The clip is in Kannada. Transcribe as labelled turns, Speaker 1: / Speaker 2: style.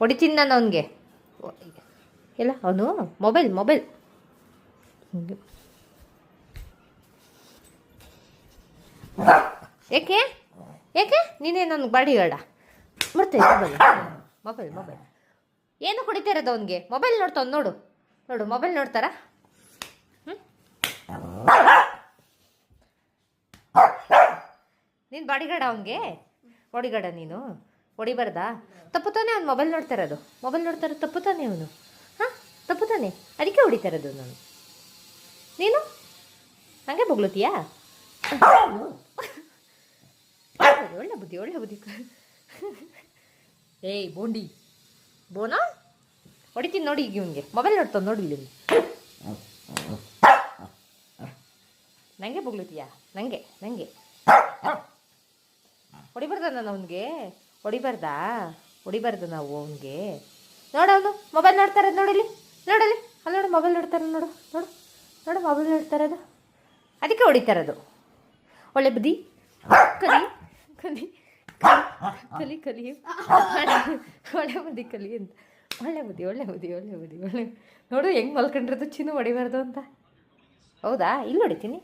Speaker 1: ಹೊಡಿತೀನಿ ನಾನು ಅವನಿಗೆ. ಇಲ್ಲ ಅವನು ಮೊಬೈಲ್ ಏಕೆ ಏಕೆ ನೀನೇ ನನಗೆ ಬಾಡಿಗಾರ್ಡ ಬರ್ತೇನೆ. ಮೊಬೈಲ್ ಏನು ಹೊಡಿತಾ ಇರೋದು ಅವನಿಗೆ? ಮೊಬೈಲ್ ನೋಡ್ತಾವ್ ನೋಡು ಮೊಬೈಲ್ ನೋಡ್ತಾರ. ನೀನು ಬಾಡಿಗಾರ್ಡ ಅವನಿಗೆ? ಬಾಡಿಗಾರ್ಡ ನೀನು? ಹೊಡಿಬಾರ್ದಾ? ತಪ್ಪು ತಾನೆ ಅವ್ನು ಮೊಬೈಲ್ ನೋಡ್ತಾ ಇರೋದು ತಪ್ಪು ತಾನೆ ಅವನು? ಹಾಂ ತಪ್ಪು ತಾನೆ, ಅದಕ್ಕೆ ಹೊಡಿತಾ ಇರೋದು ನಾನು. ನೀನು ಹಂಗೆ ಬೊಗ್ಲತ್ತೀಯಾ? ಒಳ್ಳೆ ಬುದ್ಧಿ ಏಯ್ ಬೋನಾ ಹೊಡಿತೀನಿ ನೋಡಿ. ಈಗ ಇವನಿಗೆ ಮೊಬೈಲ್ ನೋಡ್ತಾವ ನೋಡಿ. ಇಲ್ಲಿ ನನಗೆ ಬೊಗ್ಲತ್ತೀಯಾ? ನನಗೆ ಹೊಡಿಬಾರ್ದ ನಾನು ಅವನಿಗೆ? ಹೊಡಿಬಾರ್ದು ನಾವು ಅವನಿಗೆ. ನೋಡವನು ಮೊಬೈಲ್ ನೋಡ್ತಾ ಇರೋದು ನೋಡಲಿ ಅಲ್ಲಿ ನೋಡು ಮೊಬೈಲ್ ನೋಡ್ತಾ ಇರೋದು ನೋಡು ಮೊಬೈಲ್ ನೋಡ್ತಾ ಇರೋದು, ಅದಕ್ಕೆ ಹೊಡಿತಾ ಇರೋದು. ಒಳ್ಳೆ ಬುದ್ಧಿ ಕಲಿ ಒಳ್ಳೆ ಬುದ್ಧಿ ಕಲಿ ಅಂತ. ಒಳ್ಳೆ ಬುದ್ಧಿ ನೋಡು ಹೆಂಗೆ ಮಲ್ಕೊಂಡಿರೋದು. ಚಿನ್ನು ಹೊಡಿಬಾರ್ದು ಅಂತ. ಹೌದಾ? ಇಲ್ಲಿ ಹೊಡಿತೀನಿ.